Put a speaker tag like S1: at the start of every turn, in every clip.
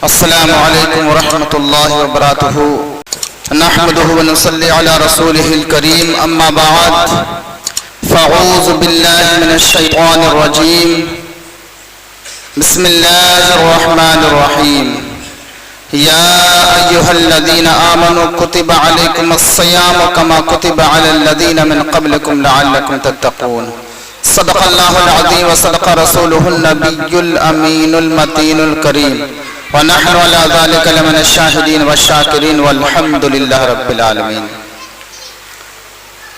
S1: السلام علیکم ورحمۃ اللہ وبرکاتہ نحمده ونصلی علی رسوله الکریم اما بعد فاعوذ باللہ من الشیطان الرجیم بسم اللہ الرحمن الرحیم یا ایہا الذین آمنوا کتب علیکم الصیام کما کتب علی الذین من قبلکم لعلکم تتقون صدق اللہ العظیم وصدق رسولہ النبی الامین المتین الکریم ونحن على ذلك لمن الشاہدین والشاکرین والحمد للہ رب العالمین۔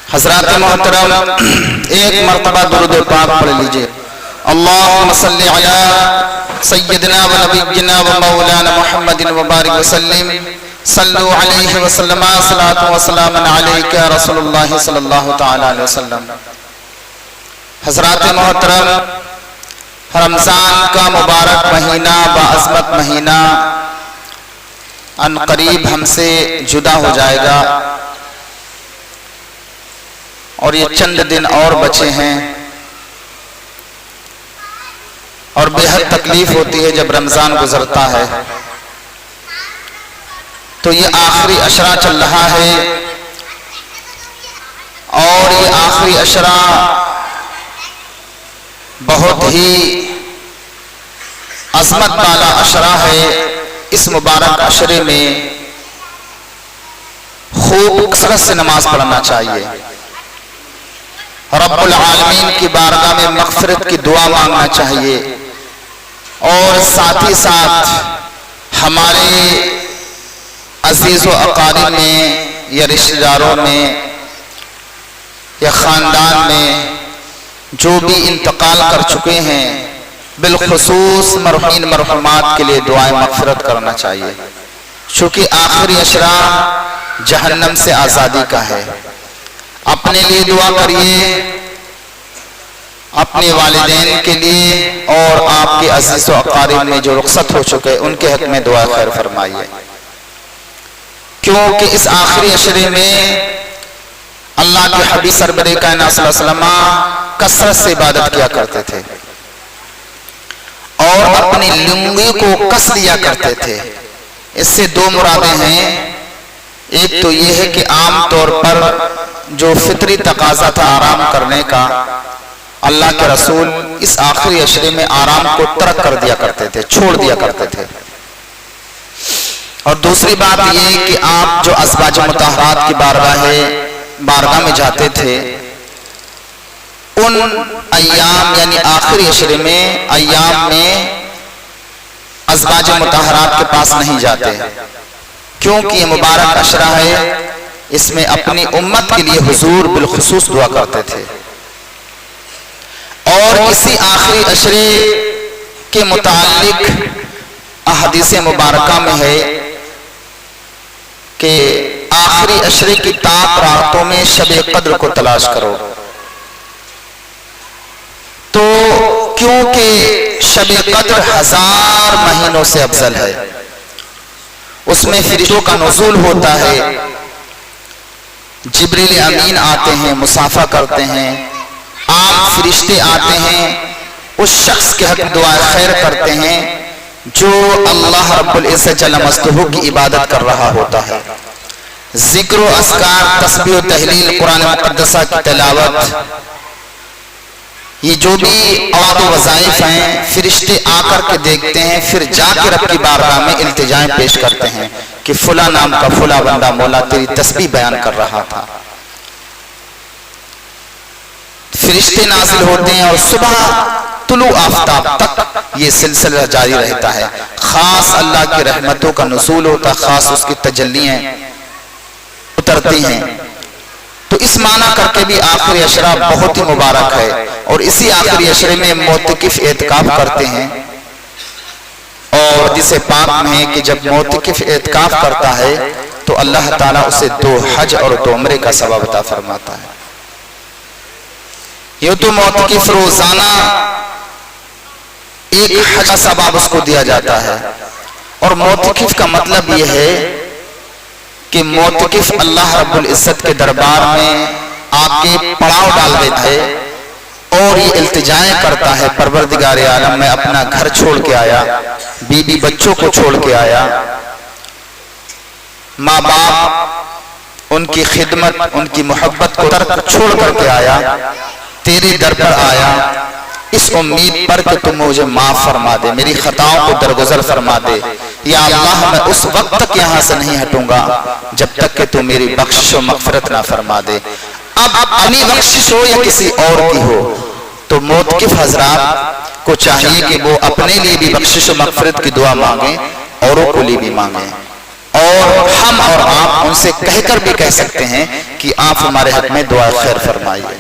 S1: حضرات محترم، ایک مرتبہ درود پاک پڑھ لیجئے۔ اللہم صلی علی سیدنا و نبینا و مولانا محمد وبارک وسلم صلو علیہ وسلم صلاۃ و سلام علیک یا رسول اللہ صلی اللہ تعالی علیہ وسلم۔ حضرات محترم، رمضان کا مبارک مہینہ بعظمت مہینہ ان قریب ہم سے جدا ہو جائے گا، اور یہ چند دن اور بچے ہیں، اور بے حد تکلیف ہوتی ہے جب رمضان گزرتا ہے۔ تو یہ آخری عشرہ چل رہا ہے، اور یہ آخری عشرہ بہت ہی عظمت والا عشرہ ہے۔ اس مبارک عشرے میں خوب کثرت سے نماز پڑھنا چاہیے، رب العالمین کی بارگاہ میں مغفرت کی دعا مانگنا چاہیے، اور ساتھ ہی ساتھ ہمارے عزیز و اقارب میں یا رشتہ داروں میں یا خاندان میں جو بھی انتقال کر چکے ہیں، بالخصوص مرحومین مرحومات کے لیے دعائیں مغفرت کرنا چاہیے، چونکہ آخری عشرہ جہنم سے آزادی کا ہے۔ اپنے لیے دعا کریے، اپنے والدین کے لیے، اور آپ کے عزیز و اقارب میں جو رخصت ہو چکے ان کے حق میں دعا خیر فرمائیے، کیونکہ اس آخری عشرے میں اللہ کے حبیب سرور کائنات صلی اللہ علیہ وسلم کثرت سے عبادت کیا کرتے تھے، اور اپنی لنگی کو کس لیا کرتے تھے۔ اس سے دو مرادیں ہیں، ایک تو یہ ہے کہ عام طور پر جو فطری تقاضا تھا آرام کرنے کا، اللہ کے رسول اس آخری عشرے میں آرام کو ترک کر دیا کرتے تھے، چھوڑ دیا کرتے تھے۔ اور دوسری بات یہ کہ آپ جو ازواج مطہرات کی بارگاہ میں جاتے تھے، ان ایام یعنی آخری عشرے میں ایام میں ازواج مطہرات کے پاس نہیں جاتے، کیونکہ یہ مبارک عشرہ ہے، اس میں اپنی امت کے لیے حضور بالخصوص دعا کرتے تھے۔ اور اسی آخری عشرے کے متعلق احادیث مبارکہ میں ہے کہ آخری عشرے کی تاک راتوں میں شب قدر کو تلاش کرو، تو کیونکہ شب قدر 1000 مہینوں سے افضل ہے، اس میں فرشتوں کا نزول ہوتا ہے، جبریل امین آتے ہیں، مصافحہ کرتے ہیں، عام فرشتے آتے ہیں، اس شخص کے حق دعا خیر کرتے ہیں جو اللہ رب العزت جل مجدہ کی عبادت کر رہا ہوتا ہے۔ ذکر و اذکار، تسبیح و تہلیل، قرآن مقدسہ کی تلاوت، یہ جو بھی اوقات و وظائف ہیں، فرشتے آ کر کے دیکھتے ہیں، پھر جا کے رب کی بارگاہ میں التجائیں پیش کرتے ہیں کہ فلاں نام کا فلاں بندہ مولا تیری تسبیح بیان کر رہا تھا۔ فرشتے نازل ہوتے ہیں، اور صبح طلوع آفتاب تک یہ سلسلہ جاری رہتا ہے، خاص اللہ کی رحمتوں کا نزول ہوتا ہے، خاص اس کی تجلیاں اترتی ہیں۔ تو اس معنی کر کے بھی آخری عشرہ بہت ہی مبارک ہے، اور اسی آخری عشرے میں معتکف اعتکاف کرتے ہیں، اور حدیث پاک میں ہے کہ جب معتکف اعتکاف کرتا ہے تو اللہ تعالیٰ اسے 2 حج اور 2 عمرے کا ثواب عطا فرماتا ہے۔ یہ تو معتکف روزانہ ایک حج کا ثواب اس کو دیا جاتا ہے، اور معتکف کا مطلب یہ ہے کہ معتکف اللہ رب العزت کے دربار میں آ کے پڑاؤ ڈال دیتے، اور یہ التجائیں کرتا ہے پروردگار عالم میں اپنا گھر چھوڑ کے آیا، بیوی بچوں کو چھوڑ کے آیا، ماں باپ ان کی خدمت ان کی محبت کو ترک چھوڑ کر کے آیا، تیرے در پر آیا اس امید پر کہ تم مجھے معاف فرما دے، میری خطاؤں کو درگزر فرما دے۔ یا اللہ میں اس وقت تک یہاں سے نہیں ہٹوں گا جب تک کہ تم میری بخشش و مغفرت نہ فرما دے۔ اب اپنی بخشش ہو یا کسی اور کی ہو، تو موتقف حضرات کو چاہیے کہ وہ اپنے لیے بھی بخشش و مغفرت کی دعا مانگیں، اوروں کو لیے بھی مانگیں، اور ہم اور آپ ان سے کہہ کر بھی کہہ سکتے ہیں کہ آپ ہمارے حق میں دعا خیر فرمائیے۔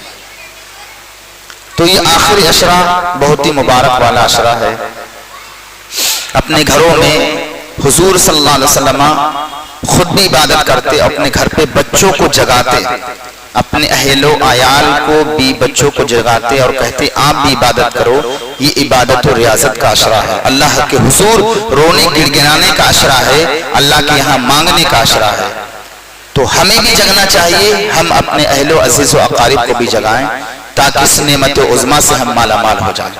S1: تو یہ آخری عشرہ بہت ہی مبارک والا عشرہ ہے۔ اپنے گھروں میں حضور صلی اللہ علیہ وسلم خود بھی عبادت کرتے، اپنے گھر پہ بچوں کو جگاتے، اپنے اہل و عیال کو بھی بچوں کو جگاتے اور کہتے آپ بھی عبادت کرو۔ یہ عبادت و ریاضت کا عشرہ ہے، اللہ کے حضور رونے گڑگڑانے کا عشرہ ہے، اللہ کے یہاں مانگنے کا عشرہ ہے۔ تو ہمیں بھی جگنا چاہیے، ہم اپنے اہل و عزیز و اقارب کو بھی جگائیں تاکہ اس نعمت عظمیٰ سے ہم مالا مال ہو جائیں۔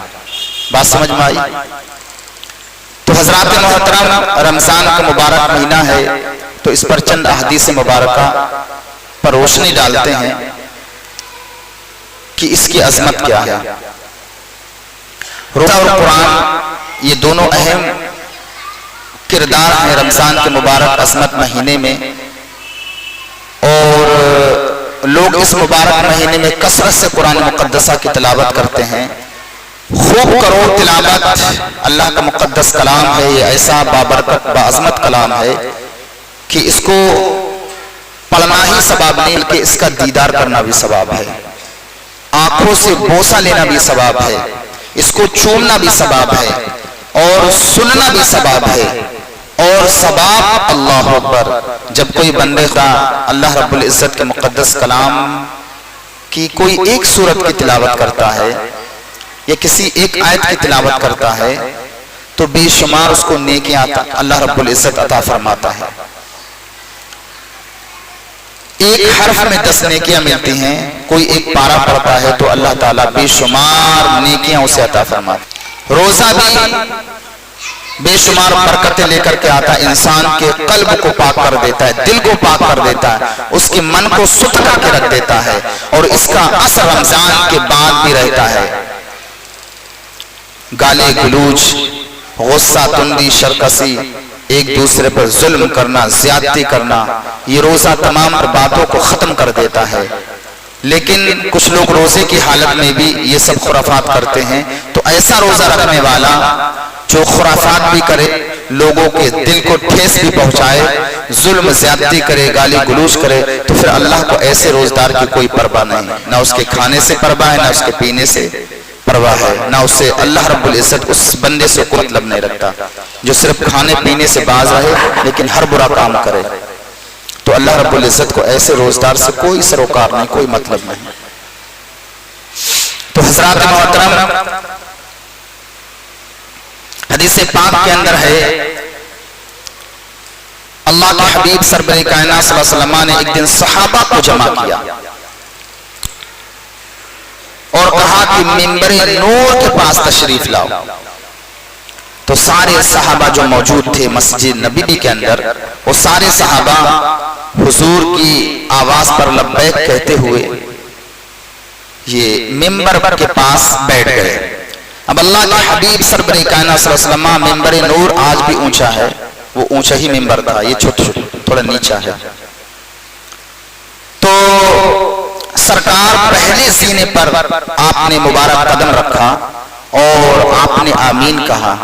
S1: بات سمجھ میں آئی؟ تو حضرات محترم، رمضان کا مبارک مہینہ ہے، تو اس پر چند احادیث مبارکہ پر روشنی ڈالتے ہیں کہ اس کی عظمت کیا ہے۔ روزہ اور قرآن یہ دونوں اہم کردار ہیں رمضان کے مبارک عظمت مہینے میں، اور لوگ اس مبارک مہینے میں کثرت سے قرآن مقدسہ کی تلاوت کرتے ہیں۔ خوب کرو تلاوت، اللہ کا مقدس کلام ہے، یہ ایسا بابرکت باعظمت کلام ہے کہ اس کو پڑھنا ہی ثواب نہیں بلکہ اس کا دیدار کرنا بھی ثواب ہے، آنکھوں سے بوسہ لینا بھی ثواب ہے، اس کو چومنا بھی ثواب ہے، اور سننا بھی ثواب ہے، اور ثواب اللہ اکبر جب کوئی بندے خدا اللہ رب العزت کے مقدس کلام کی کوئی ایک سورت کی تلاوت کرتا ہے یا کسی ایک آیت کی تلاوت کرتا ہے تو بے شمار اس کو نیکیاں اللہ رب العزت عطا فرماتا ہے۔ ایک حرف میں 10 نیکیاں ملتی ہیں، کوئی ایک پارہ پڑھتا ہے تو اللہ تعالیٰ بے شمار نیکیاں اسے عطا فرماتا ہے۔ روزہ بھی بے شمار برکتیں لے کر کے آتا ہے، انسان کے قلب کو پاک کر دیتا ہے، دل کو پاک کر دیتا ہے، اس کے من کو ست کر کے رکھ دیتا ہے، اور اس کا اثر رمضان کے بعد بھی رہتا ہے۔ گالی گلوچ، غصہ، تندی، شرکسی، ایک دوسرے پر ظلم کرنا، زیادتی کرنا، یہ روزہ تمام باتوں کو ختم کر دیتا ہے۔ لیکن کچھ لوگ روزے کی حالت میں بھی یہ سب خرافات کرتے ہیں، تو ایسا روزہ رکھنے والا جو خرافات بھی کرے، لوگوں کے دل کو ٹھیس بھی پہنچائے، ظلم زیادتی کرے، گالی گلوچ کرے، تو پھر اللہ کو ایسے روزدار کی کوئی پرواہ نہیں، نہ اس کے کھانے سے پرواہ ہے، نہ اس کے پینے سے پرواہ ہے، نہ اسے اللہ رب العزت اس بندے سے کوئی مطلب نہیں رکھتا جو صرف کھانے پینے سے باز رہے لیکن ہر برا کام کرے۔ تو اللہ رب العزت کو ایسے روزدار سے کوئی سروکار نہیں، کوئی مطلب نہیں۔ تو حضرات محترم، حدیث پاک کے اندر ہے، اللہ کے حبیب سرور کائنات صلی اللہ علیہ وسلم نے ایک دن صحابہ کو جمع کیا اور کہا کہ منبر نور کے پاس تشریف لاؤ۔ تو سارے صحابہ جو موجود تھے مسجد نبوی کے اندر، وہ سارے صحابہ حضور کی آواز پر لبیک کہتے ہوئے یہ منبر کے پاس بیٹھ گئے۔ اب اللہ کے حبیب سرور کائنات صلی اللہ علیہ وسلم، منبر نور آج بھی اونچا ہے، وہ اونچا ہی منبر تھا، یہ چھوٹا تھوڑا نیچا ہے۔ تو سرکار پہلے سینے پر آپ نے مبارک قدم رکھا اور آپ نے آمین کہا،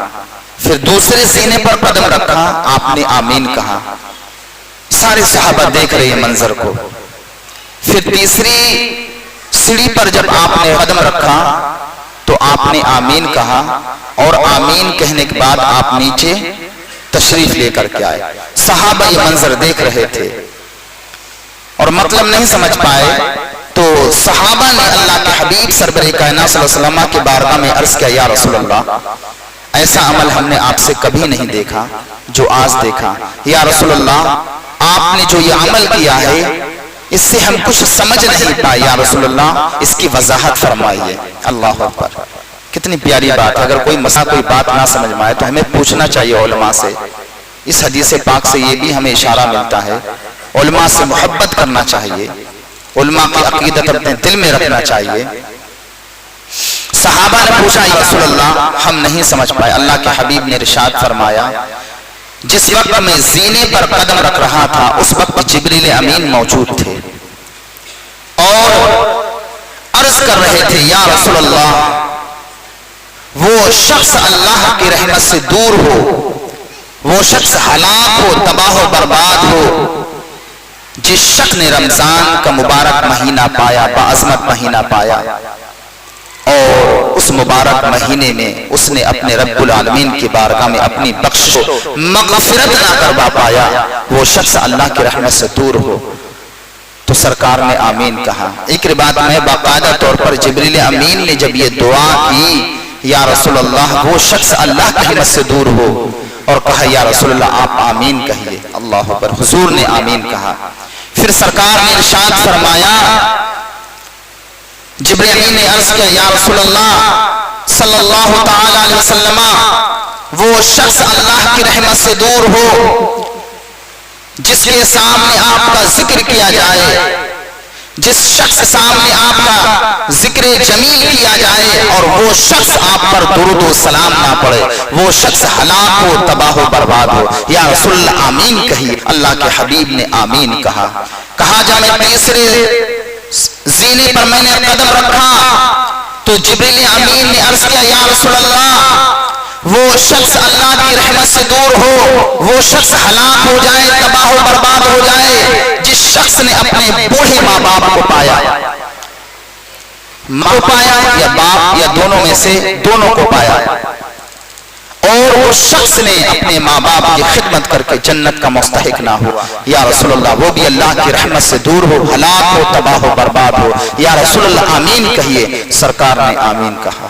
S1: پھر دوسرے سینے پر قدم رکھا، آپ نے آمین کہا۔ سارے صحابہ دیکھ رہے ہیں منظر کو۔ پھر تیسری سیڑھی پر جب آپ نے قدم رکھا تو آپ نے آمین کہا، اور آمین کہنے کے بعد آپ نیچے تشریف لے کر کے آئے۔ صحابہ یہ منظر دیکھ رہے تھے اور مطلب نہیں سمجھ پائے، تو صحابہ نے اللہ کے حبیب سرور کائنات صلی اللہ علیہ وسلم کی بارگاہ میں عرض کیا، یا رسول اللہ، ایسا عمل ہم نے آپ سے کبھی نہیں دیکھا جو آج دیکھا۔ یا رسول اللہ، آپ نے جو یہ عمل کیا ہے اس سے ہم کچھ سمجھ نہیں پائے، یا رسول اللہ اس کی وضاحت فرمائیے۔ اللہ اکبر، کتنی پیاری بات ہے۔ اگر کوئی مسئلہ کوئی بات نہ سمجھ میں آئے تو ہمیں پوچھنا چاہیے علماء سے۔ اس حدیث پاک سے یہ بھی ہمیں اشارہ ملتا ہے، علماء سے محبت کرنا چاہیے، علماء کی عقیدت اپنے دل میں رکھنا چاہیے۔ صحابہ نے پوچھا یا رسول اللہ ہم نہیں سمجھ پائے، اللہ کے حبیب نے ارشاد فرمایا جس وقت میں زینے پر قدم رکھ رہا تھا اس وقت جبریل امین موجود تھے اور عرض کر رہے تھے یا رسول اللہ وہ شخص اللہ کی رحمت سے دور ہو، وہ شخص ہلاک ہو، تباہ و برباد ہو جس شخص نے رمضان کا مبارک مہینہ پایا، بعظمت مہینہ پایا اور اس مبارک مہینے میں اس نے اپنے رب العالمین کی بارگاہ میں اپنی بخشش و مغفرت نہ کروا پایا، وہ شخص اللہ کی رحمت سے دور ہو۔ تو سرکار نے آمین کہا۔ ایک روایت میں باقاعدہ طور پر جبریل امین نے جب یہ دعا کی یا رسول اللہ وہ شخص اللہ کی رحمت سے دور ہو، اور کہا یا رسول اللہ آپ آمین کہیے۔ اللہ اکبر، حضور نے آمین کہا۔ پھر سرکار نے ارشاد فرمایا، جبریل نے عرض کیا یا رسول اللہ صلی اللہ تعالی علیہ وسلم وہ شخص اللہ کی رحمت سے دور ہو جس کے سامنے آپ کا ذکر کیا جائے، جس شخص سامنے آپ کا ذکر جمیل کیا جائے اور وہ شخص آپ پر درود و سلام نہ پڑے، وہ شخص ہلاک ہو، تباہ و برباد ہو۔ یا رسول اللہ آمین کہیے۔ اللہ کے حبیب نے آمین کہا۔ کہا جب میں تیسرے زینے پر میں نے قدم رکھا تو جبریل امین نے عرض کیا یا رسول اللہ وہ شخص اللہ کی رحمت سے دور ہو، وہ شخص ہلاک ہو جائے، تباہ و برباد ہو جائے جس شخص نے اپنے بوڑھے ماں باپ کو پایا، ماں کو پایا یا باپ یا دونوں میں سے دونوں کو پایا، اور وہ شخص نے اپنے ماں باپ کی خدمت کر کے جنت کا مستحق نہ ہو۔ یا رسول اللہ وہ بھی اللہ کی رحمت سے دور ہو، ہلاک ہو، تباہ و برباد ہو۔ یا رسول اللہ آمین کہیے۔ سرکار نے آمین کہا۔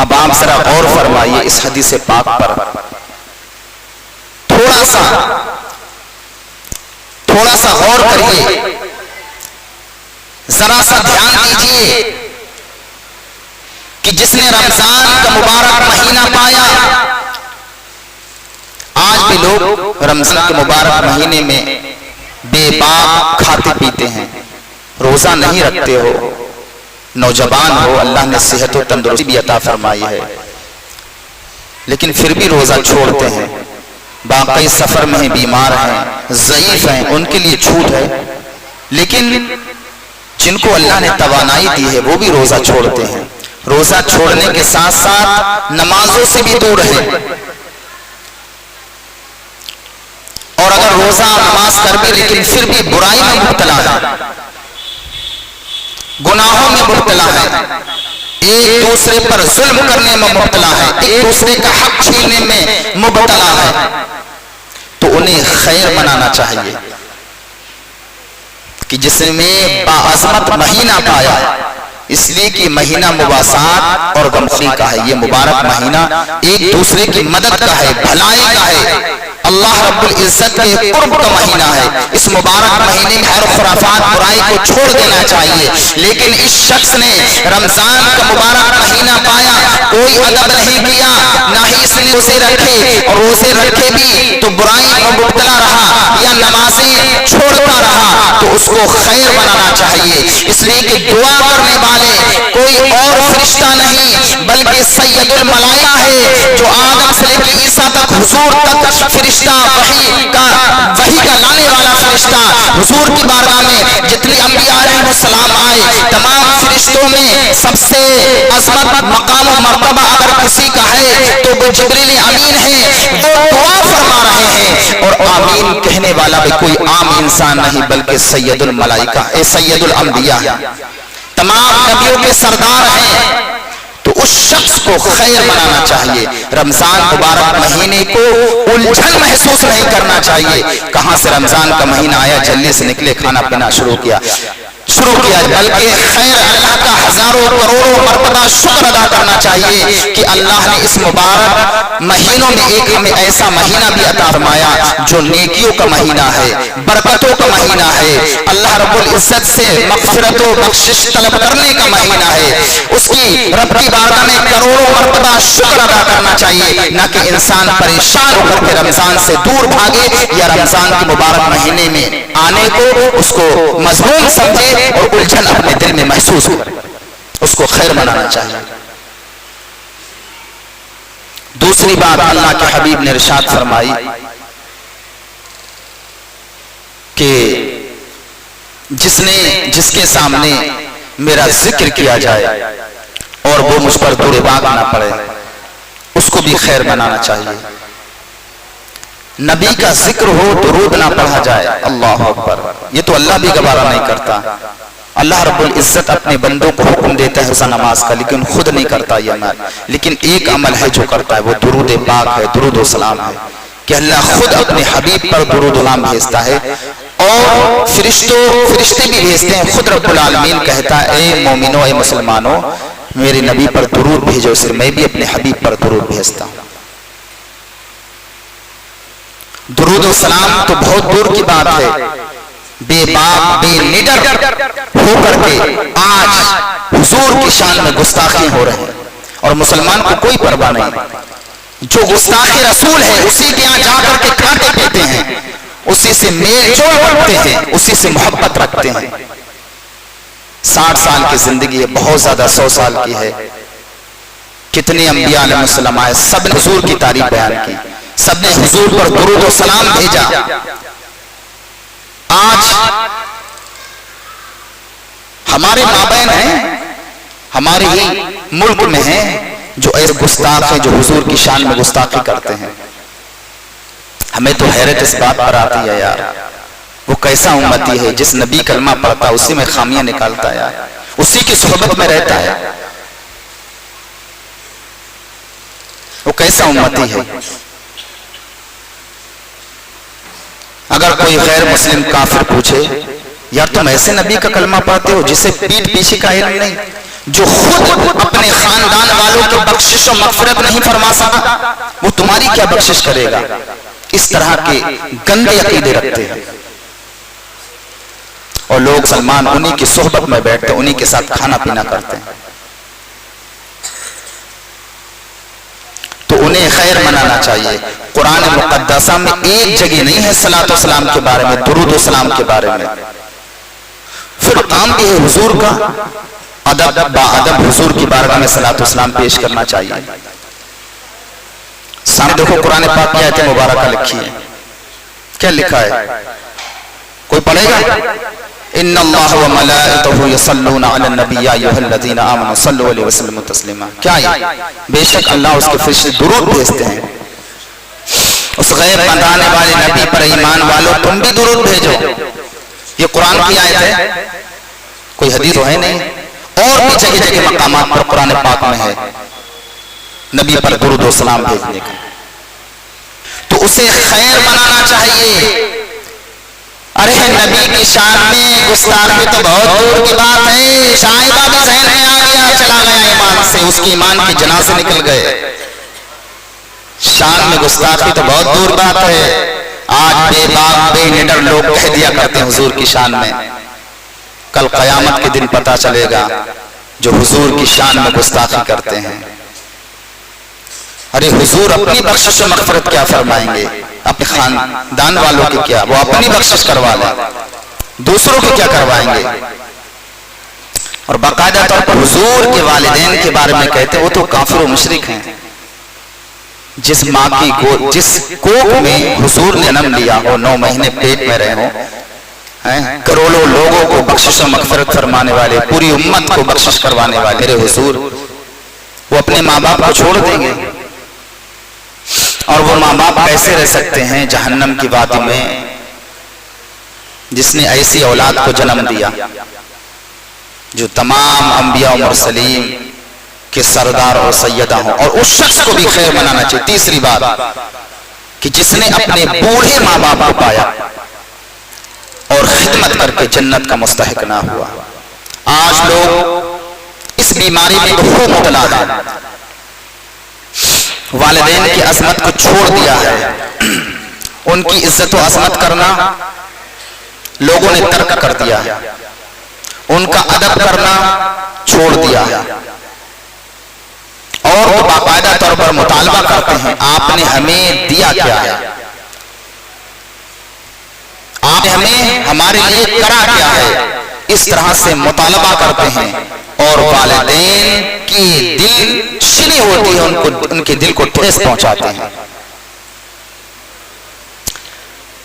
S1: اب آپ ذرا غور فرمائیے اس حدیث پاک پر، تھوڑا سا غور کریے، ذرا سا دھیان دیجئے کہ جس نے رمضان کا مبارک مہینہ پایا، آج بھی لوگ رمضان کے مبارک مہینے میں بے باک کھاتے پیتے ہیں، روزہ نہیں رکھتے ہو، نوجوان ہو، اللہ نے صحت و تندرستی بھی عطا فرمائی ہے لیکن پھر بھی روزہ چھوڑتے ہیں، باقی سفر میں بیمار ہیں، ضعیف ہیں، ان کے لیے چھوٹ ہے، لیکن جن کو اللہ نے توانائی دی ہے وہ بھی روزہ چھوڑتے ہیں۔ روزہ چھوڑنے کے ساتھ ساتھ نمازوں سے بھی دور ہیں، اور اگر روزہ نماز کر بھی لیکن پھر بھی برائی میں مبتلا ہے، گناہوں میں مبتلا ہے، ایک دوسرے پر ظلم کرنے میں مبتلا ہے، ایک دوسرے کا حق چھیننے میں مبتلا ہے، تو انہیں خیر منانا چاہیے کہ جس نے باعظمت مہینہ پایا، اس لیے کہ مہینہ مباسات اور غمخوری کا ہے، یہ مبارک مہینہ ایک دوسرے کی مدد کا ہے، بھلائی کا ہے، اللہ رب العزت کے قرب کا مہینہ ہے۔ اس مبارک مہینے میں ہر خرافات برائی کو چھوڑ دینا چاہیے، لیکن اس شخص نے رمضان کا مبارک مہینہ پایا، کوئی ادب نہیں کیا، نہ ہی اس نے روزے رکھے، اور روزے رکھے بھی تو برائی میں مبتلا رہا یا نمازیں چھوڑتا رہا، تو اس کو خیر بنانا چاہیے، اس لیے کہ دعا کرنے والے کوئی اور فرشتہ نہیں بلکہ سید الملائکہ ہے، جو آدم سے لے کے عیسیٰ تک حضور تک فرشتہ وحی کا لانے والا فرشتہ حضور کی بارگاہ میں جتنے انبیاء علیہ السلام آئے، تمام فرشتوں میں سب سے عظمت مقام و مرتبہ اگر کسی کا ہے تو وہ جبریل امین ہے، وہ دعا فرما رہے ہیں، اور آمین کہنے والا بھی کوئی عام انسان نہیں بلکہ سید الملائکہ سید الانبیاء ہے، تمام نبیوں کے سردار ہیں، تو اس شخص کو خیر منانا چاہیے۔ رمضان مبارک مہینے کو الجھن محسوس نہیں کرنا چاہیے، کہاں سے رمضان کا مہینہ آیا جلدی سے نکلے کھانا پینا شروع کیا، بلکہ خیر اللہ کا ہزاروں کروڑوں مرتبہ شکر ادا کرنا چاہیے کہ اللہ نے اس مبارک مہینوں میں ایک ہمیں ایسا مہینہ بھی عطا فرمایا جو نیکیوں کا مہینہ ہے، برکتوں کا مہینہ ہے، اللہ رب العزت سے مغفرت و بخشش طلب کرنے کا مہینہ ہے۔ اس کی رب کی بارگاہ میں کروڑوں مرتبہ شکر ادا کرنا چاہیے، نہ کہ انسان پریشان ہو کر کے رمضان سے دور بھاگے یا رمضان کے مبارک مہینے میں آنے کو اس کو مضمون سمجھے اور الجھن اپنے دل میں محسوس کرے۔ اس کو خیر منانا چاہیے۔ دوسری بات اللہ کے حبیب نے ارشاد فرمائی کہ جس کے سامنے میرا ذکر کیا جائے اور وہ مجھ پر دور باغ نہ پڑے، اس کو بھی خیر منانا چاہیے۔ نبی کا ذکر ہو درود نہ پڑھا جائے، اللہ اکبر، یہ تو اللہ بھی گوارا نہیں کرتا۔ اللہ رب العزت اپنے بندوں کو حکم دیتا ہے روزہ نماز کا، لیکن خود نہیں کرتا یہ عمل۔ لیکن ایک عمل ہے جو کرتا ہے، وہ درود پاک ہے، درود و سلام ہے، کہ اللہ خود اپنے حبیب پر درود و سلام بھیجتا ہے، اور فرشتے بھی بھیجتے ہیں۔ خود رب العالمین کہتا ہے اے مومنو، اے مسلمانوں، میرے نبی پر درود بھیجو، صرف میں بھی اپنے حبیب پر درود بھیجتا ہوں۔ درود و سلام تو بہت دور کی بات ہے، بے باک بے نڈر ہو کر کے آج حضور کی شان میں گستاخی ہو رہے ہیں، اور مسلمان کو کوئی پرواہ نہیں۔ جو گستاخ رسول ہے اسی کے یہاں جا کر کے کھاتے پیتے ہیں، اسی سے میل جول رکھتے ہیں، اسی سے محبت رکھتے ہیں۔ 60 سال کی زندگی ہے، بہت زیادہ 100 سال کی ہے۔ کتنے انبیاء علیہ السلام آئے، سب نے حضور کی تعریف بیان کی، سب نے حضور پر درود و سلام بھیجا۔ آج ہمارے مابین ہیں، ہمارے ہی ملک میں ہیں جو ایسے گستاخ ہیں جو حضور کی شان میں گستاخی کرتے ہیں۔ ہمیں تو حیرت اس بات پر آتی ہے یار، وہ کیسا امتی ہے جس نبی کلمہ پڑھتا ہے اسی میں خامیاں نکالتا ہے یار، اسی کی صحبت میں رہتا ہے، وہ کیسا امتی ہے۔ اگر کوئی غیر مسلم کافر پوچھے یار تم ایسے نبی کا کلمہ پڑھتے ہو جسے پیٹ پیچھے کا علم نہیں، جو خود اپنے خاندان والوں کی بخشش و مغفرت نہیں فرما سکا، وہ تمہاری کیا بخشش کرے گا؟ اس طرح کے گندے عقیدے رکھتے ہیں، اور لوگ سلمان انہی کی صحبت میں بیٹھتے ہیں، انہی کے ساتھ کھانا پینا کرتے ہیں، تو انہیں خیر منانا چاہیے۔ قرآن مقدسہ میں ایک جگہ نہیں ہے صلاۃ و سلام کے بارے میں، درود و سلام کے بارے میں۔ پھر کام بھی ہے حضور کا، ادب با ادب حضور کی بارگاہ میں صلاۃ و سلام پیش کرنا چاہیے۔ سامنے دیکھو قرآن پاک کی آیت مبارکہ لکھی ہے، کیا لکھا ہے؟ کوئی پڑھے گا؟ ان اللہ و ملائکتہ یصلون علی النبی یا ایھا الذین آمنوا صلوا علیہ وسلم تسلیما۔ کیا ہے؟ بے شک اللہ اس کے فرشتے درود بھیجتے ہیں۔ اس غیب بتانے والے نبی پر ایمان والو تم بھی درود بھیجو۔ یہ قرآن کی آیت ہے، کوئی حدیث تو ہے نہیں، اور بھی جگہ جگہ مقامات پر قرآن پاک میں ہے نبی پر درود و سلام بھیجنے کا، تو اسے خیر منانا چاہیے۔ ارے نبی کی شان میں گستاخی تو بہت دور کی بات ہے، شائبہ بھی ذہن میں آ گیا، چلا گیا ایمان سے، اس کی ایمان کے جنازے نکل گئے۔ شان میں گستاخی تو بہت دور بات ہے، آج بے باک بے نڈر لوگ کہہ دیا کرتے ہیں حضور کی شان میں، کل قیامت کے دن پتہ چلے گا جو حضور کی شان میں گستاخی کرتے ہیں۔ ارے حضور اپنی بخشش و مغفرت کیا فرمائیں گے؟ اپنے خاندان والوں کے کیا، وہ اپنی بخشش کروا لیں، دوسروں کے کیا کروائیں گے؟ اور باقاعدہ طور پر حضور کے والدین کے بارے میں کہتے ہیں وہ تو کافر و مشرک ہیں۔ جس ماں کی گود، جس کوکھ میں حضور نے جنم لیا ہو، 9 مہینے پیٹ میں رہے ہوں، کروڑوں لوگوں کو بخشش و مغفرت فرمانے والے، پوری امت کو بخشش کروانے والے میرے حضور، وہ اپنے ماں باپ کو چھوڑ دیں گے؟ اور وہ ماں باپ کیسے رہ سکتے ہیں جہنم کی وادی میں جس نے ایسی اولاد کو جنم دیا جو تمام انبیاء و مرسلین کے سردار اور سیدہ ہوں، اور اس شخص کو بھی خیر منانا چاہیے۔ تیسری بات کہ جس نے اپنے بوڑھے ماں باپ کو پایا اور خدمت کر کے جنت کا مستحق نہ ہوا۔ آج لوگ اس بیماری میں خوب مبتلا ہے، والدین کی عظمت کو چھوڑ دیا ہے، ان کی عزت و عظمت کرنا لوگوں نے ترک کر دیا ہے، ان کا ادب کرنا چھوڑ دیا ہے، اور وہ باقاعدہ طور پر مطالبہ کرتے ہیں آپ نے ہمیں دیا کیا ہے، آپ نے ہمیں ہمارے لیے کرا کیا ہے، اس طرح سے مطالبہ کرتے ہیں، اور والدین کی دل شلی ہوتی ہے، ان کے دل کو ٹھیس پہنچاتے ہیں۔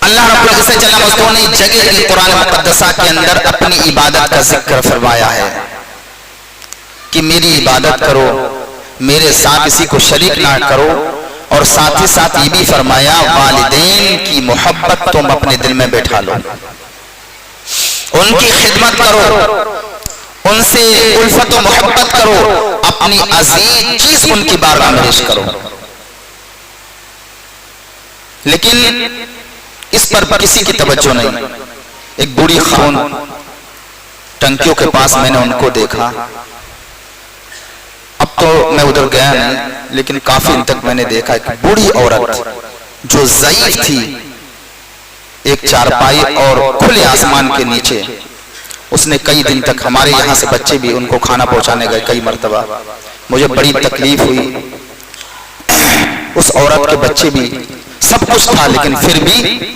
S1: اللہ رب العزت جل مجدہ نے جگہ قرآن مقدسہ کے اندر اپنی عبادت کا ذکر فرمایا ہے کہ میری عبادت کرو، میرے ساتھ کسی کو شریک نہ کرو، اور ساتھ ہی ساتھ یہ بھی فرمایا والدین کی محبت تم اپنے دل میں بیٹھا لو، ان کی خدمت کرو، ان سے الفت و محبت کرو، اپنی عزیز چیز ان کی بارگاہ میں پیش کرو۔ لیکن اس پر کسی کی توجہ نہیں۔ ایک بوڑھی خاتون ٹنکیوں کے پاس میں نے ان کو دیکھا، اب تو میں ادھر گیا نہیں، لیکن کافی دن تک میں نے دیکھا ایک بوڑھی عورت جو ضعیف تھی، ایک چارپائی اور کھلے آسمان کے نیچے، اس نے کئی دن تک، ہمارے یہاں سے بچے بھی ان کو کھانا پہنچانے گئے کئی مرتبہ، مجھے بڑی تکلیف ہوئی، اس عورت کے بچے بھی، سب کچھ تھا، لیکن پھر بھی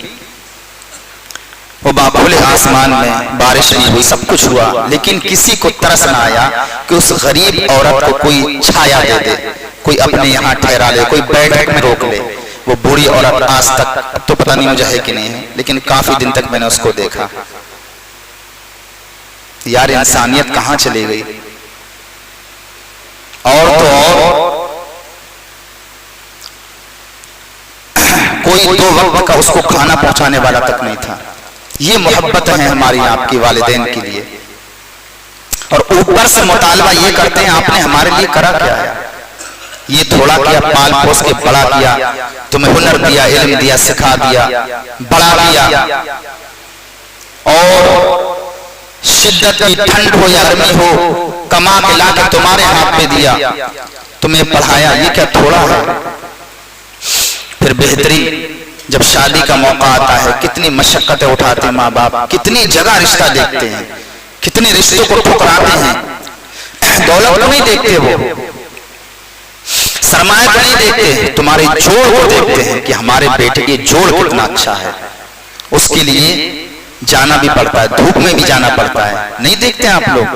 S1: وہ کھلے آسمان میں بارش نہیں ہوئی، سب کچھ ہوا، لیکن کسی کو ترس نہ آیا کہ اس غریب عورت کو کوئی چھایا دے دے، کوئی اپنے یہاں ٹھہرا لے، کوئی بیٹھک میں روک لے۔ وہ بوڑھی عورت آج تک، اب تو پتہ نہیں مجھے ہے کہ نہیں ہے، لیکن کافی دن تک میں نے اس کو دیکھا۔ یار انسانیت کہاں چلی گئی؟ اور تو اور کوئی 2 وقت کا اس کو کھانا پہنچانے والا تک نہیں تھا۔ یہ محبت ہے ہماری آپ کی والدین کے لیے، اور اوپر سے مطالبہ یہ کرتے ہیں آپ نے ہمارے لیے کرا کیا ہے؟ یہ تھوڑا کیا، پال پوس کے بڑا کیا، تمہیں ہنر دیا، علم دیا، سکھا دیا، بڑا کیا، اور شدت کی ٹھنڈ ہو یا گرمی ہو کما کے لا کے تمہارے ہاتھ پہ دیا، تمہیں پڑھایا، یہ کیا تھوڑا ہے؟ پھر بہترین جب شادی کا موقع آتا ہے کتنی مشقتیں اٹھاتے ہیں ماں باپ، کتنی جگہ رشتہ دیکھتے ہیں، کتنے رشتوں کو ٹھکراتے ہیں، دولت کو نہیں دیکھتے، وہ سرمایہ کو نہیں دیکھتے، تمہارے جوڑ کو دیکھتے ہیں کہ ہمارے بیٹے کی جوڑ کتنا اچھا ہے، اس کے لیے جانا بھی پڑتا ہے، دھوپ میں بھی جانا پڑتا ہے، نہیں دیکھتے آپ لوگ؟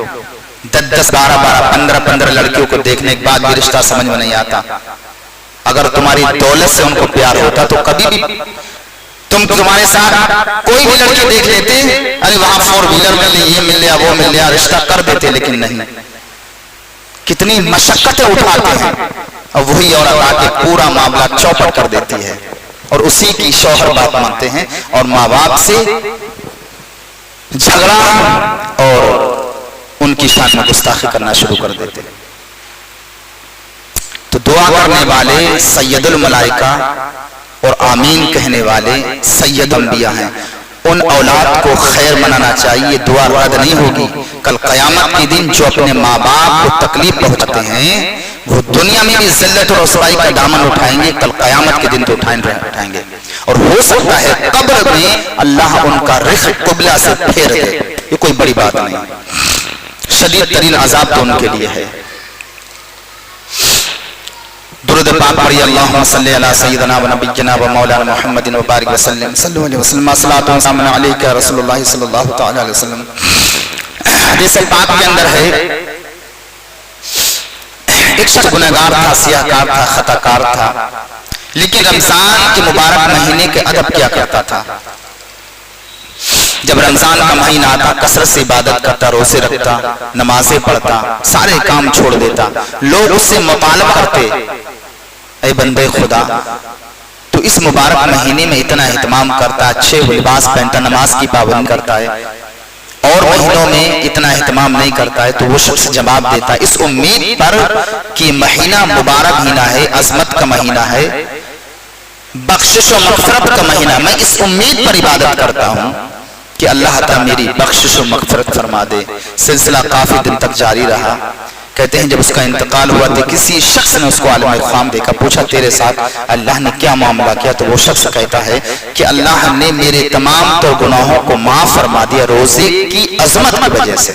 S1: 10 12 15 لڑکیوں کو دیکھنے کے بعد بھی رشتہ سمجھ میں نہیں آتا۔ اگر تمہاری دولت سے ان کو پیار ہوتا تو کبھی بھی تمہارے ساتھ کوئی بھی لڑکی دیکھ لیتے، ارے وہاں 4 ویلر مل لی، یہ مل لیا، وہ مل لیا، رشتہ کر دیتے، لیکن نہیں، کتنی مشقتیں اٹھاتے ہیں، اور وہی عورت آ کے پورا معاملہ چوپٹ کر دیتی ہے، اور اسی کی شوہر بات مانتے ہیں، اور ماں باپ سے جھگڑا اور ان کی شان میں گستاخی کرنا شروع کر دیتے۔ تو دعا کرنے والے سید الملائکہ اور آمین کہنے والے سید انبیاء ہیں، ان اولاد کو خیر منانا چاہیے، یہ دعا رد نہیں ہوگی۔ کل قیامت کے دن جو اپنے ماں باپ کو تکلیف پہنچاتے ہیں وہ دنیا میں بھی ذلت اور رسوائی کا دامن اٹھائیں گے، کل قیامت کے دن تو اٹھائیں گے، اور ہو سکتا ہے قبر میں اللہ ان کا رخ قبلہ سے پھیر دے، یہ کوئی بڑی بات نہیں، شدید ترین عذاب تو ان کے لیے ہے۔ درود پاک پڑھیے، اللہم صلی علی سیدنا و نبینا و مولانا محمد و بارک وسلم، صلی اللہ علیہ وسلم، صلاۃ و سلام علیک یا رسول اللہ صلی اللہ تعالی علیہ وسلم۔ حدیث پاک کے اندر ہے ایک شخص گنہگار تھا، سیاہکار تھا، خطاکار تھا، لیکن رمضان کے مبارک مہینے کے ادب کیا کرتا تھا۔ جب رمضان کا مہینہ آتا کثرت سے عبادت کرتا، روزے رکھتا، نمازیں پڑھتا، سارے کام چھوڑ دیتا، لوگ اس سے مطالبہ کرتے، اے بندے خدا تو اس مبارک مہینے میں اتنا اہتمام کرتا، اچھے لباس پہنتا، نماز کی پابندی کرتا ہے، اور مہینوں میں اتنا اہتمام نہیں کرتا ہے، تو وہ شخص جواب دیتا اس امید پر کہ مہینہ مبارک مہینہ ہے، عظمت کا مہینہ ہے، بخشش و مغفرت کا مہینہ، میں اس امید پر عبادت کرتا ہوں کہ اللہ تعالیٰ میری بخشش و مغفرت فرما دے۔ سلسلہ کافی دن تک جاری رہا، کہتے ہیں جب اس کا انتقال ہوا تو کسی شخص نے اس کو عالم الغیب دیکھا، پوچھا تیرے ساتھ اللہ نے کیا معاملہ کیا؟ تو وہ شخص کہتا ہے کہ اللہ نے میرے تمام تو گناہوں کو معاف فرما دیا روزے کی عظمت کی وجہ سے۔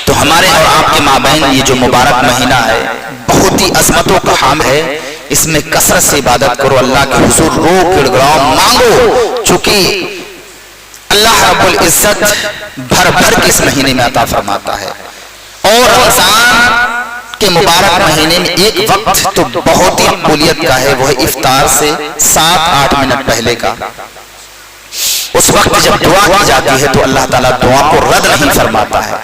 S1: تو ہمارے اور آپ کے مابین یہ جو مبارک مہینہ ہے بہت ہی عظمتوں کا حامل ہے، اس میں کثرت سے عبادت کرو، اللہ کے حضور رو گڑ گڑاؤ مانگو، چونکہ اللہ رب العزت بھر بھر کے اس مہینے میں عطا فرماتا ہے۔ اور رمضان کے مبارک مہینے میں ایک وقت تو بہت ہی مقبولیت کا ہے، وہ ہے افطار سے 7-8 منٹ پہلے کا۔ اس وقت جب دعا کی جاتی ہے تو اللہ تعالیٰ دعا کو رد نہیں فرماتا ہے،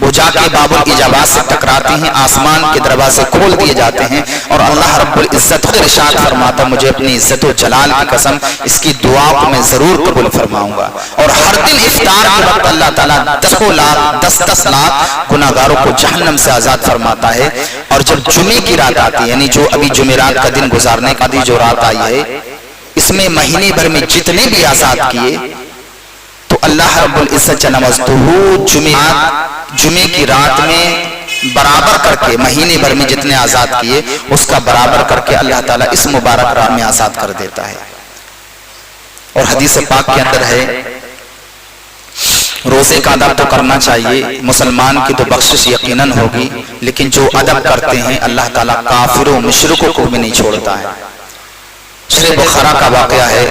S1: وہ جا کے باب الاجابات سے ٹکراتے ہیں، آسمان کے دروازے کھول دیے جاتے ہیں اور اللہ رب العزت خود ارشاد فرماتا، مجھے اپنی عزت و جلال کی قسم اس کی دعا کو میں ضرور قبول فرماؤں گا۔ اور ہر دن افطار کے وقت اللہ تعالیٰ 10 لاکھ گناہگاروں کو جہنم سے آزاد فرماتا ہے۔ اور جب جمعے کی رات آتی ہے، یعنی جو ابھی جمعرات کا دن گزارنے کا جو رات آئی ہے، اس میں مہینے بھر میں جتنے بھی آزاد کیے تو اللہ رب العزت جل مجدہ جمعے کی رات میں برابر کر کے مہینے بھر میں جتنے آزاد کیے اس کا برابر کر کے اللہ تعالیٰ اس مبارک رات میں آزاد کر دیتا ہے۔ اور حدیث پاک کے اندر ہے روزے کا ادب تو کرنا چاہیے، مسلمان کی تو بخشش یقیناً ہوگی، لیکن جو ادب کرتے ہیں اللہ تعالیٰ کافروں مشرکوں کو بھی نہیں چھوڑتا ہے۔ سورہ بقرہ کا واقعہ ہے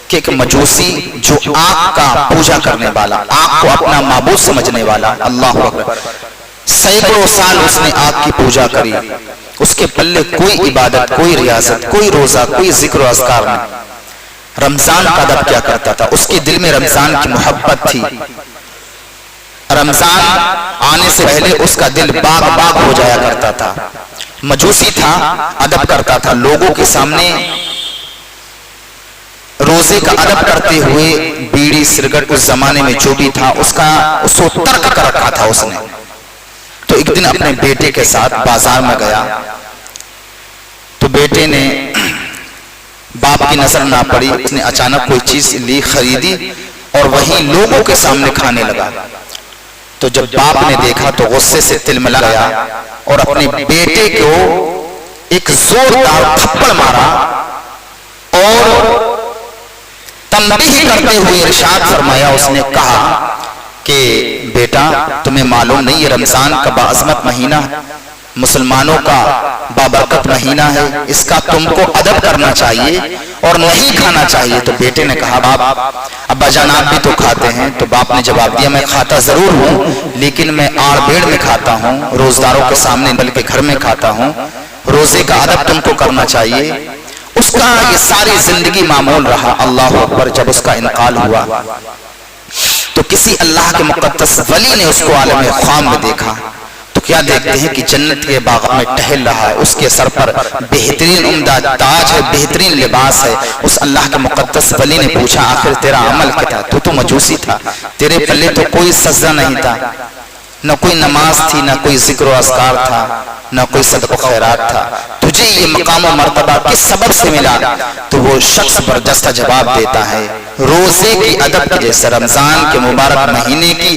S1: کہ ایک مجوسی جو آگ کا پوجا کرنے والا، آگ کو اپنا معبود سمجھنے والا، اللہ اکبر، سینکڑوں سال اس نے آگ کی پوجا کری، اس کے پلے کوئی عبادت، کوئی ریاضت، کوئی روزہ، کوئی ذکر و اذکار نہیں۔ رمضان کا ادب کیا کرتا تھا؟ اس کے دل میں رمضان کی محبت تھی، رمضان آنے سے پہلے اس کا دل باغ باغ ہو جایا کرتا تھا۔ مجوسی تھا، ادب کرتا تھا، لوگوں کے سامنے روزے کا ادب کرتے ہوئے بیڑی سگریٹ اس زمانے میں جو بھی تھا اس کو ترک کر رکھا تھا اس نے۔ تو ایک دن اپنے بیٹے کے ساتھ بازار میں گیا تو بیٹے نے باپ کی نظر نہ پڑی، اس نے اچانک کوئی چیز لی، خریدی اور وہیں لوگوں کے سامنے کھانے لگا۔ تو جب باپ نے دیکھا تو غصے سے تلملا گیا اور اپنے بیٹے کو ایک زوردار تھپڑ مارا اور تنبیہ کرتے ہوئے ارشاد فرمایا، اس نے کہا کہ بیٹا تمہیں معلوم نہیں یہ رمضان کا باعظمت مہینہ مسلمانوں کا بابرکت مہینہ ہے، اس کا تم کو ادب کرنا چاہیے اور نہیں کھانا چاہیے۔ تو بیٹے نے کہا باپ ابا جان آپ بھی تو کھاتے ہیں؟ تو باپ نے جواب دیا میں کھاتا ضرور ہوں لیکن میں آڑ بیڑ میں کھاتا ہوں، روزداروں کے سامنے بلکہ گھر میں کھاتا ہوں، روزے کا ادب تم کو کرنا چاہیے۔ اس کا یہ ساری زندگی معمول رہا۔ اللہ اکبر، جب اس کا انتقال ہوا تو کسی اللہ کے مقدس ولی نے اس کو عالم خام میں دیکھا تو کیا دیکھتے ہیں کہ جنت کے باغ میں ٹہل رہا ہے، اس کے سر پر بہترین عمدہ تاج ہے، بہترین لباس ہے۔ اس اللہ کے مقدس ولی نے پوچھا آخر تیرا عمل کیا تھا؟ تو مجوسی تھا، تیرے پلے تو کوئی سجدہ نہیں تھا، نہ کوئی نماز تھی، نہ کوئی ذکر و اذکار تھا، نہ کوئی صدقہ و خیرات تھا، تجھے یہ مقام و مرتبہ کس سبب سے ملا؟ تو وہ شخص برجستہ جواب دیتا ہے روزے کی ادب کی جیسے، رمضان کے مبارک مہینے کی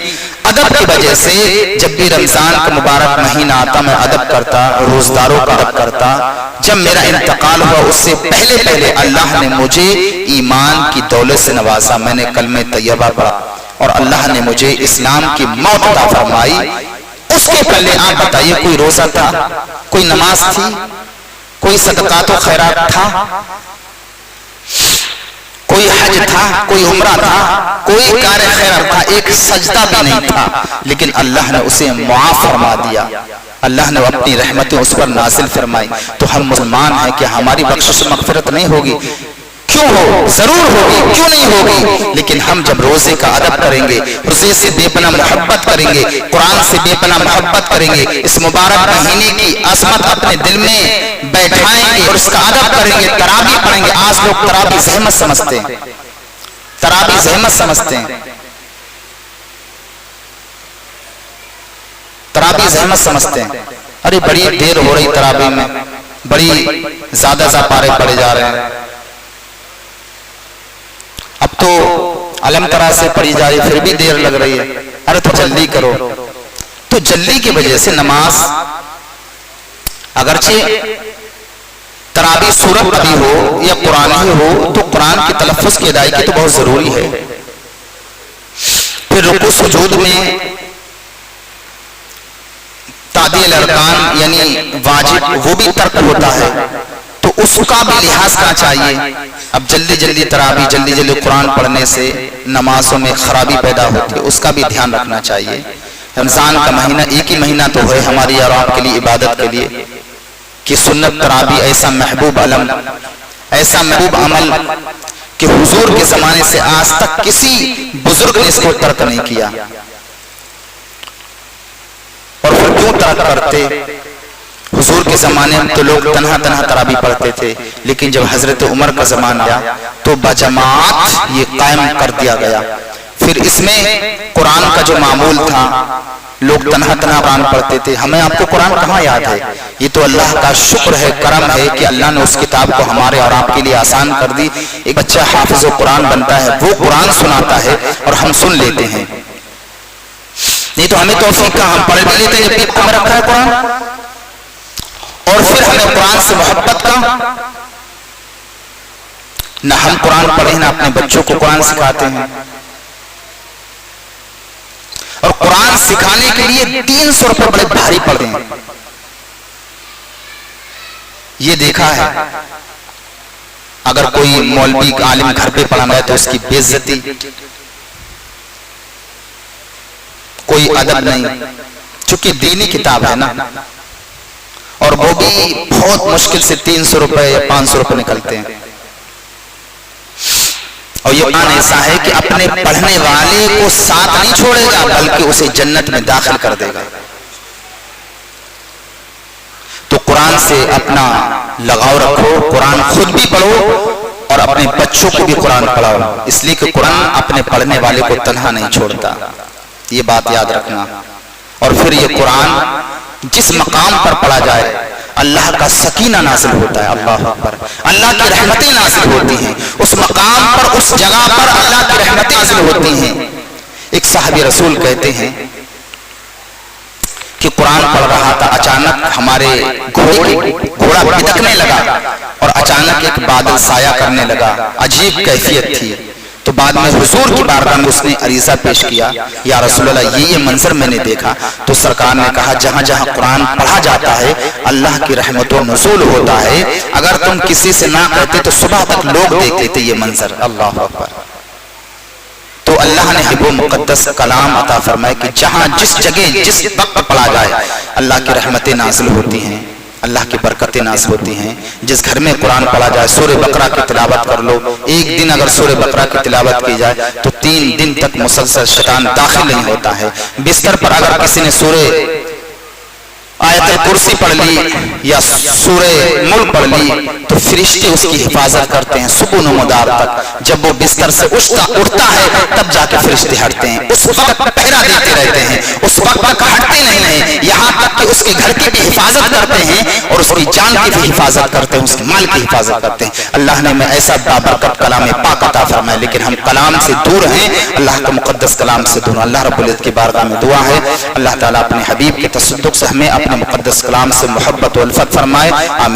S1: ادب کی وجہ سے جب بھی رمضان کا مبارک مہینہ آتا میں ادب کرتا، روزداروں کا ادب کرتا۔ جب میرا انتقال ہوا اس سے پہلے اللہ نے مجھے ایمان کی دولت سے نوازا، میں نے کلمہ طیبہ پڑھا اور اللہ نے مجھے اسلام کی موت عطا فرمائی۔ اس کے پہلے آپ بتائیے کوئی روزہ تھا، کوئی نماز تھی، کوئی صدقات و خیرات تھا، کوئی حج تھا، کوئی عمرہ تھا، کوئی کار خیر تھا، ایک سجدہ بھی نہیں تھا، لیکن اللہ نے اسے معاف فرما دیا، اللہ نے اپنی رحمتیں اس پر نازل فرمائی۔ تو ہم مسلمان ہیں کہ ہماری بخشش مغفرت نہیں ہوگی؟ کیوں ہو، ضرور ہوگی، کیوں نہیں ہوگی؟ لیکن ہم جب روزے کا ادب کریں گے، روزے سے بے پناہ محبت کریں گے، قرآن سے بے پناہ محبت کریں گے، اس مبارک مہینے کی عظمت اپنے دل میں بیٹھائیں گے اور اس کا ادب کریں گے، تراویح پڑھیں گے۔ آج لوگ تراویح زحمت سمجھتے ہیں، تراویح زحمت سمجھتے ہیں، تراویح زحمت سمجھتے ہیں، ارے بڑی دیر ہو رہی تراویح میں، بڑی زیادہ پارے پڑے جا رہے ہیں، اب تو علم طرح سے پڑھی جا رہی پھر بھی دیر لگ رہی ہے، ارے تو جلدی کرو۔ تو جلدی کی وجہ سے نماز اگرچہ تراویح سورت ابھی ہو یا قرآن ہی ہو تو قرآن کی تلفظ کی ادائیگی تو بہت ضروری ہے. پھر رکوع سجود میں تعدیل ارکان یعنی واجب وہ بھی ترک ہوتا ہے تو اس کا بھی لحاظ کرنا چاہیے. اب جلدی جلدی تراویح جلدی جلدی قرآن پڑھنے سے نمازوں میں خرابی پیدا ہوتی ہے، اس کا بھی دھیان رکھنا چاہیے. رمضان کا مہینہ ایک ہی مہینہ تو ہے ہماری اور آپ کے لیے عبادت کے لیے کہ سنت تراویح ایسا محبوب عمل کہ حضور کے زمانے سے آج تک کسی بزرگ نے اس کو ترک نہیں کیا. اور پھر کیوں ترک کرتے؟ حضور کے زمانے میں تو لوگ تنہا تراویح پڑھتے تھے، لیکن جب حضرت عمر کا زمانہ آیا تو بجماعت یہ قائم کر دیا گیا. پھر اس میں قرآن کا جو معمول تھا لوگ تنہا قرآن پڑھتے تھے. ہمیں آپ کو قرآن کہاں یاد ہے؟ یہ تو اللہ کا شکر ہے، کرم ہے کہ اللہ نے اس کتاب کو ہمارے اور آپ کے لیے آسان کر دی. ایک بچہ حافظ قرآن بنتا ہے، وہ قرآن سناتا ہے اور ہم سن لیتے ہیں. نہیں تو ہمیں توفیق کا ہم پڑھ بھی لیتے ہیں جب بھی ہمیں رکھا ہے قرآن. اور پھر ہمیں قرآن سے محبت کا نہ ہم قرآن پڑھیں نہ اپنے بچوں کو قرآن سکھاتے ہیں. اور قرآن سکھانے کے لیے 300 روپے بڑے بھاری پڑتے ہیں. یہ دیکھا ہے اگر کوئی مولوی عالم گھر پہ پڑھانا ہے تو اس کی بے عزتی، کوئی ادب نہیں، چونکہ دینی کتاب ہے نا. اور وہ بھی بہت مشکل سے 300 روپے یا 500 روپے نکلتے ہیں. اور یہ قرآن ایسا ہے کہ اپنے پڑھنے والے کو ساتھ نہیں چھوڑے گا بلکہ اسے جنت میں داخل کر دے گا. تو قرآن سے اپنا لگاؤ رکھو، قرآن خود بھی پڑھو اور اپنے بچوں کو بھی قرآن پڑھاؤ، اس لیے کہ قرآن اپنے پڑھنے والے کو تنہا نہیں چھوڑتا. یہ بات یاد رکھنا. اور پھر یہ قرآن جس مقام پر پڑھا جائے اللہ کا سکینہ نازل ہوتا ہے. اللہ اکبر، اللہ کی رحمتیں نازل ہوتی ہیں اس مقام پر، اس جگہ پر اللہ کی رحمتیں نازل ہوتی ہیں. ایک صحابی رسول کہتے ہیں کہ قرآن پڑھ رہا تھا، اچانک ہمارے گھوڑا بدکنے لگا اور اچانک ایک بادل سایہ کرنے لگا. عجیب کیفیت تھی. تو بعد میں حضور کی بارگاہ میں اس نے عریضہ پیش کیا، یا رسول اللہ یہ منظر میں نے دیکھا. تو سرکار نے کہا جہاں جہاں قرآن پڑھا جاتا ہے اللہ کی رحمت و نزول ہوتا ہے. اگر تم کسی سے نہ کہتے تو صبح تک لوگ دیکھ لیتے یہ منظر. اللہ اکبر. تو اللہ نے وہ مقدس کلام عطا فرمائے کہ جہاں جس جگہ جس وقت پڑھا جائے اللہ کی رحمتیں نازل ہوتی ہیں، اللہ کی برکتیں نازل ہوتی ہیں. جس گھر میں قرآن پڑھا جائے، سورہ بقرہ کی تلاوت کر لو. ایک دن اگر سورہ بقرہ کی تلاوت کی جائے تو 3 دن تک مسلسل شیطان داخل نہیں ہوتا ہے. بستر پر اگر کسی نے سورہ آیت الکرسی پڑھ لی یا سورہ ملک پڑھ لی تو فرشتے اس کی حفاظت کرتے ہیں سکون و مدار تک. جب وہ بستر سے اٹھتا ہے تب جا کے فرشتے ہٹتے ہیں. اس وقت پہرا دیتے رہتے ہیں، اس وقت تک ہٹتے نہیں ہیں، یہاں تک کہ اس کے گھر کی بھی حفاظت کرتے ہیں اور اس کی جان کی بھی حفاظت کرتے ہیں، اس کے مال کی حفاظت کرتے ہیں. اللہ نے میں ایسا بابرکت کلام پاک عطا فرمایا، لیکن ہم کلام سے دور ہیں، اللہ کا مقدس کلام سے دور. اللہ رب العزت کی بارگاہ میں دعا ہے اللہ تعالیٰ اپنے حبیب کے تصدق سے ہمیں اپنے مقدس کلام سے محبت و الفت فرمائے. آمین.